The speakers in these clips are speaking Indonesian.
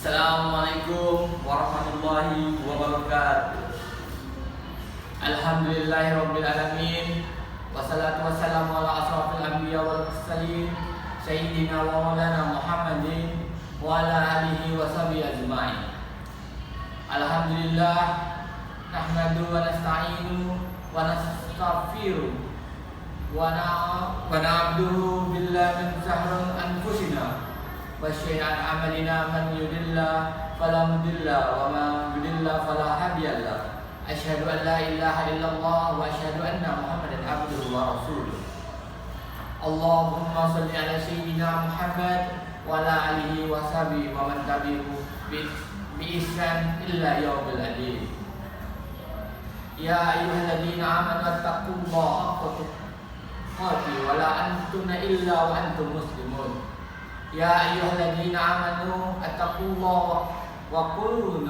Assalamualaikum warahmatullahi wabarakatuh. Alhamdulillahirabbil alamin. Wassalatu wassalamu ala asrofil anbiya wal mursalin sayyidina wa maulana Muhammadin wa ala alihi wa sahbihi ajma'in. Alhamdulillah nahmadu wa nasta'inu wa nastaghfiru wa na'budu billahi min syarri anfusina wa syai'an amalina man yudillah fala mudilla wa man yudilla fala hadiyalah. Asyhadu an la ilaha illallah wa asyhadu anna Muhammadan abduhu wa rasuluh. Allahumma shalli ala sayyidina Muhammad wa ala alihi wa sahbihi wa man tabi'ahu bi ihsan illa yaumil adil. Ya ayyuhalladzina amanu taqullaha haqqa tuqatih wa la tamutunna illa wa antum muslimun. Ya ayyuhalladzina amanu attaqullaha wa qulu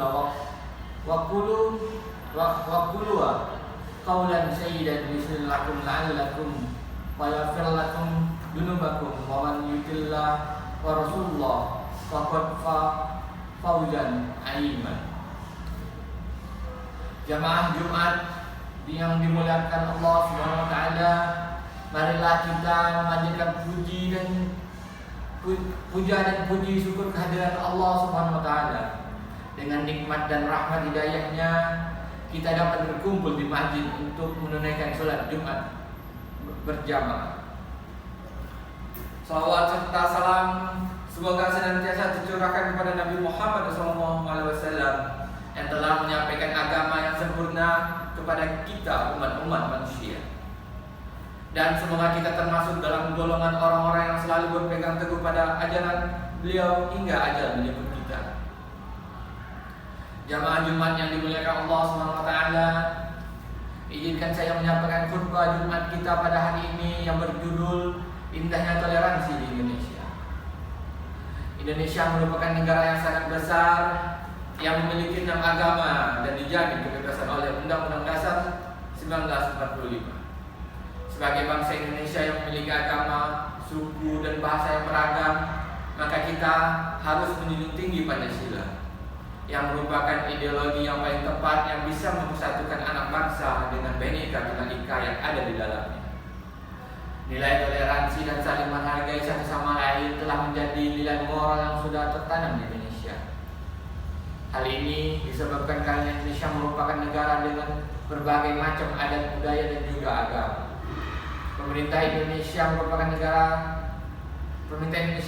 qawlan sayyidan yuslihu lakum la'allakum wa yaghfir lakum dunubakum wa man yutillah wa rasulullah faqad fawzan 'aziman. Jamaah Jumat yang dimuliakan Allah Subhanahu wa taala, marilah kita memanjatkan puja dan puji syukur kehadiran Allah Subhanahu wa taala. Dengan nikmat dan rahmat hidayahnya kita dapat berkumpul di masjid untuk menunaikan sholat Jumat berjamaah. Salawat serta salam semoga senantiasa tercurahkan kepada Nabi Muhammad SAW yang telah menyampaikan agama yang sempurna kepada kita umat-umat manusia. Dan semoga kita termasuk dalam golongan orang-orang yang selalu berpegang teguh pada ajaran beliau hingga ajal menyebut kita. Jamaah Jumat yang dimuliakan Allah SWT, izinkan saya menyampaikan khutbah Jumat kita pada hari ini yang berjudul Indahnya Toleransi di Indonesia. Indonesia merupakan negara yang sangat besar yang memiliki 6 agama dan dijamin kebebasan oleh Undang-Undang Dasar 1945. Sebagai bangsa Indonesia yang memiliki agama, suku, dan bahasa yang beragam, maka kita harus menjunjung tinggi Pancasila, yang merupakan ideologi yang paling tepat yang bisa mempersatukan anak bangsa dengan Bhinneka Tunggal Ika yang ada di dalamnya. Nilai toleransi dan saling menghargai satu sama lain telah menjadi nilai moral yang sudah tertanam di Indonesia. Hal ini disebabkan karena Indonesia merupakan negara dengan berbagai macam adat, budaya, dan juga agama. Pemerintah Indonesia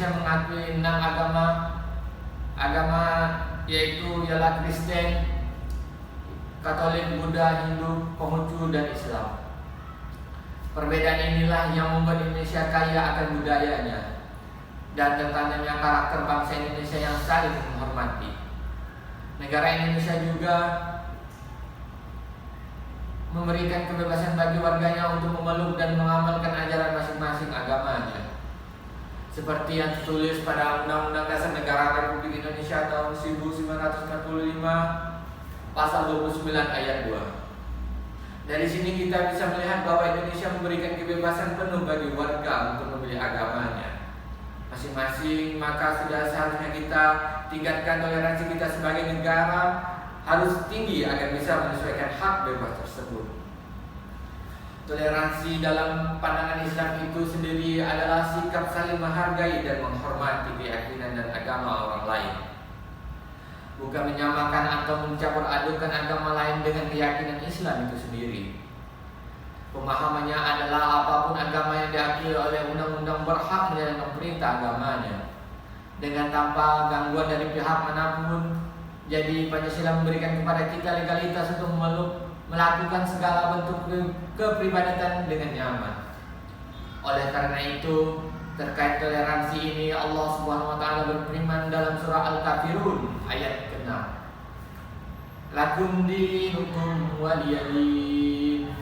mengakui 6 agama yaitu ialah Kristen, Katolik, Buddha, Hindu, Konghucu, dan Islam. Perbedaan inilah yang membuat Indonesia kaya akan budayanya dan tertanamnya karakter bangsa Indonesia yang saling menghormati. Negara Indonesia juga memberikan kebebasan bagi warganya untuk memeluk dan mengamalkan ajaran masing-masing agamanya, seperti yang tertulis pada Undang-Undang Dasar Negara Republik Indonesia tahun 1945 pasal 29 ayat 2. Dari sini kita bisa melihat bahwa Indonesia memberikan kebebasan penuh bagi warga untuk memilih agamanya masing-masing. Maka sudah seharusnya kita tingkatkan toleransi kita sebagai negara harus tinggi agar bisa menyesuaikan hak bebas tersebut. Toleransi dalam pandangan Islam itu sendiri adalah sikap saling menghargai dan menghormati keyakinan dan agama orang lain, bukan menyamakan atau mencampur adukan agama lain dengan keyakinan Islam itu sendiri. Pemahamannya adalah apapun agama yang diakui oleh undang-undang berhak menjalankan perintah agamanya dengan tanpa gangguan dari pihak manapun. Jadi Pancasila memberikan kepada kita legalitas untuk melakukan segala bentuk kepribadatan dengan nyaman. Oleh karena itu, terkait toleransi ini Allah Subhanahu wa taala berfirman dalam surah Al-Kafirun ayat ke-6. Lakum dinukum waliyadin.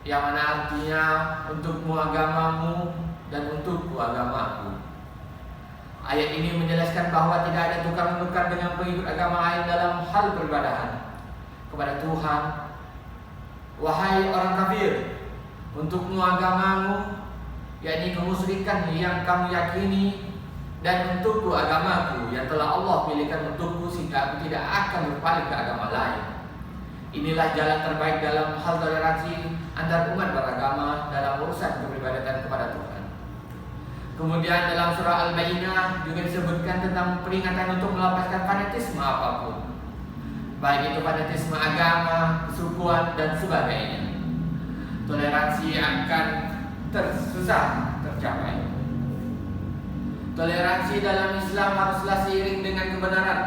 Yang mana artinya untukmu agamamu dan untukku agamaku. Ayat ini menjelaskan bahwa tidak ada tukar-menukar dengan pengikut agama lain dalam hal peribadahan kepada Tuhan. Wahai orang kafir, untukmu agamamu, yakni kemusyrikan yang kamu yakini, dan untukku agamaku yang telah Allah pilihkan untukku, sehingga aku tidak akan berpaling ke agama lain. Inilah jalan terbaik dalam hal toleransi antar umat beragama dalam urusan peribadatan kepada Tuhan. Kemudian dalam surah Al-Baqarah juga disebutkan tentang peringatan untuk melepaskan fanatisme apapun, baik itu fanatisme agama, kesukuan, dan sebagainya. Toleransi akan susah tercapai. Toleransi dalam Islam haruslah seiring dengan kebenaran.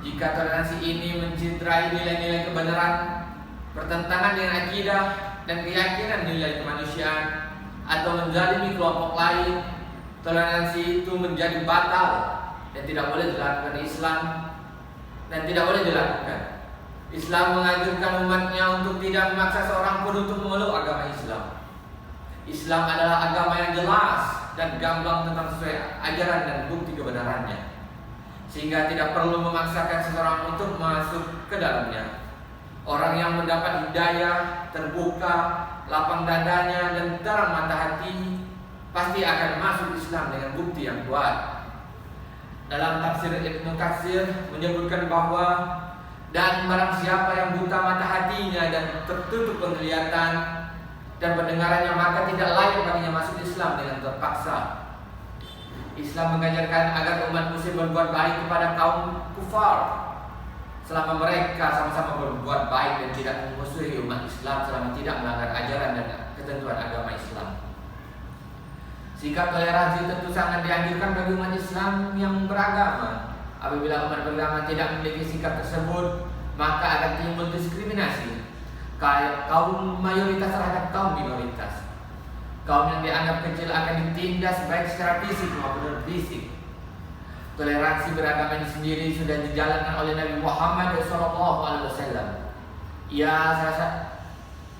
Jika toleransi ini mencederai nilai-nilai kebenaran, bertentangan dengan akidah dan keyakinan nilai kemanusiaan, atau menzalimi kelompok lain, toleransi itu menjadi batal dan tidak boleh dilakukan Islam dan tidak boleh dilakukan. Islam mengajarkan umatnya untuk tidak memaksa seorang pun untuk memeluk agama Islam. Islam adalah agama yang jelas dan gamblang tentang sesuai ajaran dan bukti kebenarannya, sehingga tidak perlu memaksakan seseorang untuk masuk ke dalamnya. Orang yang mendapat hidayah, terbuka, lapang dadanya, dan terang mata hati, pasti akan masuk Islam dengan bukti yang kuat. Dalam tafsir Ibnu Katsir menyebutkan bahwa, dan barang siapa yang buta mata hatinya dan tertutup penglihatan dan pendengarannya, maka tidak layak baginya masuk Islam dengan terpaksa. Islam mengajarkan agar umat muslim berbuat baik kepada kaum kufar selama mereka sama-sama berbuat baik dan tidak memusuhi umat Islam selama tidak melanggar ajaran dan ketentuan agama Islam. Sikap toleransi tentu sangat dianjurkan bagi umat Islam yang beragama. Apabila umat beragama tidak memiliki sikap tersebut, maka akan timbul diskriminasi kaum mayoritas terhadap kaum minoritas. Kaum yang dianggap kecil akan ditindas baik secara fisik maupun non fisik. Toleransi beragama ini sendiri sudah dijalankan oleh Nabi Muhammad SAW. Ya,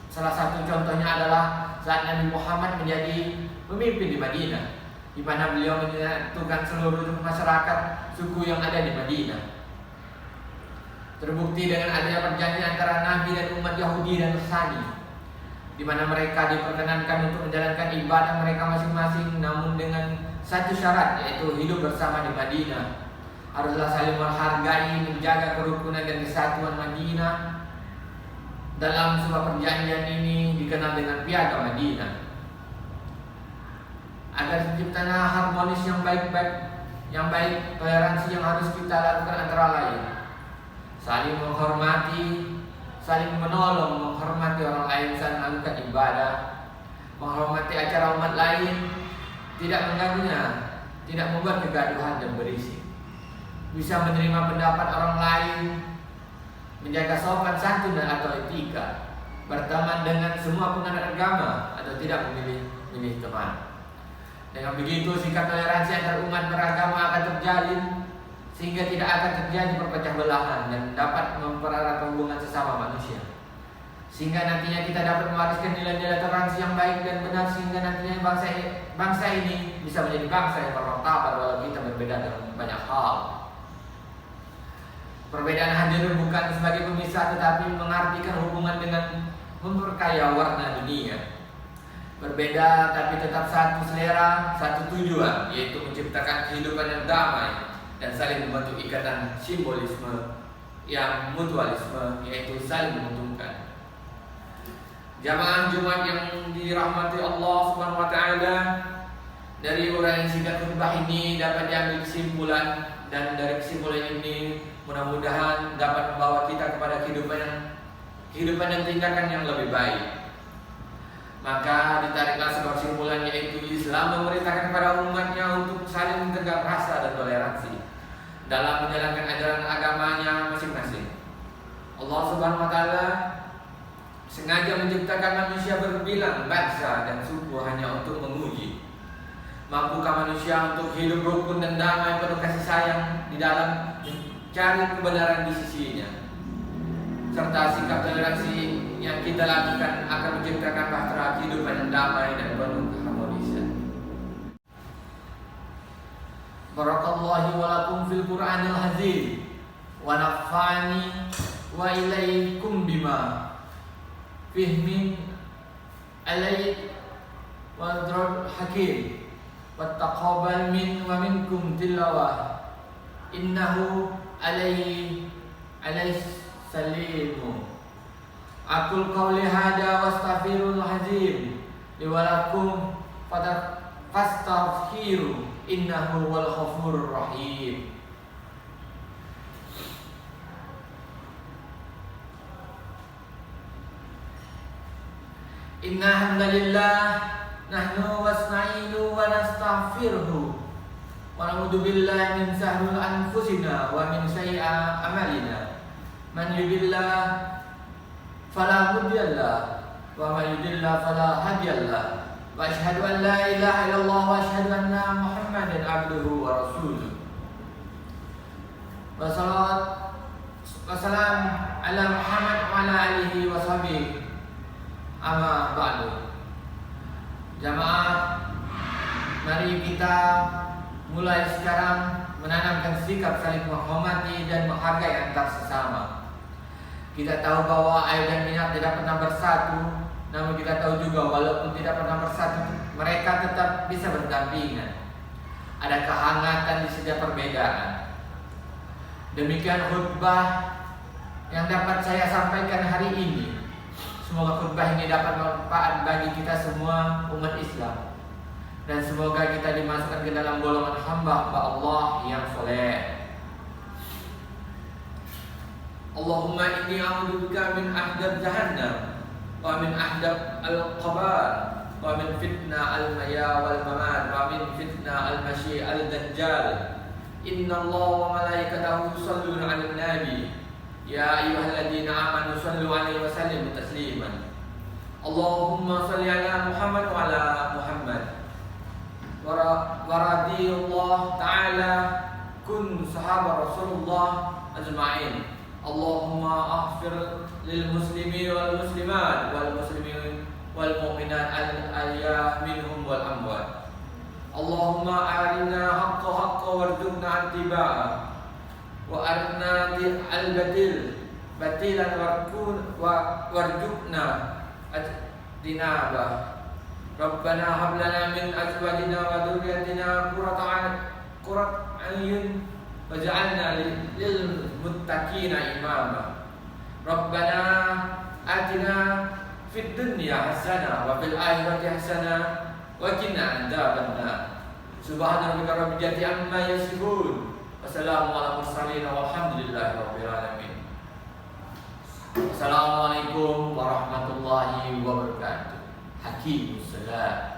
salah satu contohnya adalah saat Nabi Muhammad menjadi pemimpin di Madinah, di mana beliau menyatukan seluruh masyarakat suku yang ada di Madinah. Terbukti dengan adanya perjanjian antara Nabi dan umat Yahudi dan Nasrani, di mana mereka diperkenankan untuk menjalankan ibadah mereka masing-masing, namun dengan satu syarat, yaitu hidup bersama di Madinah. Haruslah saling menghargai, menjaga kerukunan dan kesatuan Madinah. Dalam sebuah perjanjian ini dikenal dengan Piagam Madinah. Agar terciptanya harmonis yang baik, toleransi yang harus kita lakukan antara lain: saling menghormati, saling menolong, menghormati orang lain saat melakukan ibadah, menghormati acara umat lain, tidak mengganggunya, tidak membuat kegaduhan dan berisik, bisa menerima pendapat orang lain, menjaga sopan santun dan atau etika, berteman dengan semua penganut agama atau tidak memilih teman. Dengan begitu sikap toleransi antar umat beragama akan terjalin, sehingga tidak akan terjadi perpecah belahan dan dapat mempererat hubungan sesama manusia. Sehingga nantinya kita dapat mewariskan nilai-nilai toleransi yang baik dan benar, sehingga nantinya bangsa ini bisa menjadi bangsa yang bermartabat walau kita berbeda dalam banyak hal. Perbedaan hadir bukan sebagai pemisah, tetapi mengartikan hubungan dengan memperkaya warna dunia. Berbeda tapi tetap satu selera, satu tujuan, yaitu menciptakan kehidupan yang damai dan saling membentuk ikatan simbolisme yang mutualisme, yaitu saling menguntungkan. Jamaah Jumat yang dirahmati Allah Subhanahu wa taala, dari uraian singkat khutbah ini dapat diambil kesimpulan, dan dari kesimpulan ini mudah-mudahan dapat membawa kita kepada kehidupan dan tindakan yang lebih baik. Maka ditariklah sebuah kesimpulan, yaitu Islam memerintahkan kepada umatnya untuk saling menjaga rasa dan toleransi dalam menjalankan ajaran agamanya masing-masing. Allah Subhanahu wa taala sengaja menciptakan manusia berbilang bangsa dan suku hanya untuk menguji, mampukah manusia untuk hidup rukun dan damai penuh kasih sayang di dalam mencari kebenaran di sisinya, serta sikap toleransi yang kita lakukan akan menciptakan bahtera kehidupan yang damai dan penuh keharmonisan. Barakallahu wa lakum fil Qur'anil Azim wa nafa'ani wa ilaikum bima fihi min alai wa drul hakim. wattaqabbal min wa minkum tilawah innahu alaihi salimu. Aqul qawli hada wastaghfirul azim li wa lakum fastaghfiru innahu wal ghafurur rahim. Inna hamdalillah nahnu wasna'inu wa nastaghfiruhu wa na'udzu billahi min syarril anfusina wa min sayyi'ati a'malina. Man yuhdihillahu fala mudilla wa man yudlil fala hadiya. Wa asyhadu an la ilaha illallah wa asyhadu anna Muhammadan abduhu wa rasuluh. Wa salawat wa salam ala Muhammad wa ala alihi wa sahbihi. Amma ba'du. Jamaah, mari kita mulai sekarang menanamkan sikap saling menghormati dan menghargai antar sesama. Kita tahu bahwa air dan minyak tidak pernah bersatu, namun kita tahu juga walaupun tidak pernah bersatu, mereka tetap bisa berdampingan. Ada kehangatan di setiap perbedaan. Demikian khutbah yang dapat saya sampaikan hari ini. Semoga khutbah ini dapat bermanfaat bagi kita semua umat Islam, dan semoga kita dimasukkan ke dalam golongan hamba Allah yang soleh. Allahumma inni a'udzubika min ahdab jahannam wa min ahdab al-qabr wa min fitnah al-maya wal mamat wa min fitnah al-masyi al-dajjal. Inna Allah wa malaikatahu yusalluna 'alan nabi ya ayyuhalladzina amanu sallu 'alaihi wa sallimu tasliman. Allahumma shalli 'ala Muhammad wa 'ala Muhammad. Wa radiyallahu ta'ala kun sahabat Rasulullah ajma'in. Allahumma aghfir lil muslimin wal muslimat wal muslimin wal mu'minat al-ahya minhum wal amwat. Allahumma arina haqqa haqqa warzuqna ittiba'ah wa arina al-batil batilan warzuqna dinabah. Rabbana hab lana min azwajina wa dhurriyyatina qurrata a'yun waj'alna lil muttaqina imama. Rabbana atina fid dunya hasanah wa fil akhirati hasanah wa qina adzabannar. Subhana rabbika rabbil izzati amma yasifun. Wassalamu ala mursalin walhamdulillahi rabbil alamin. Assalamualaikum warahmatullahi wabarakatuh. Hakimus salam.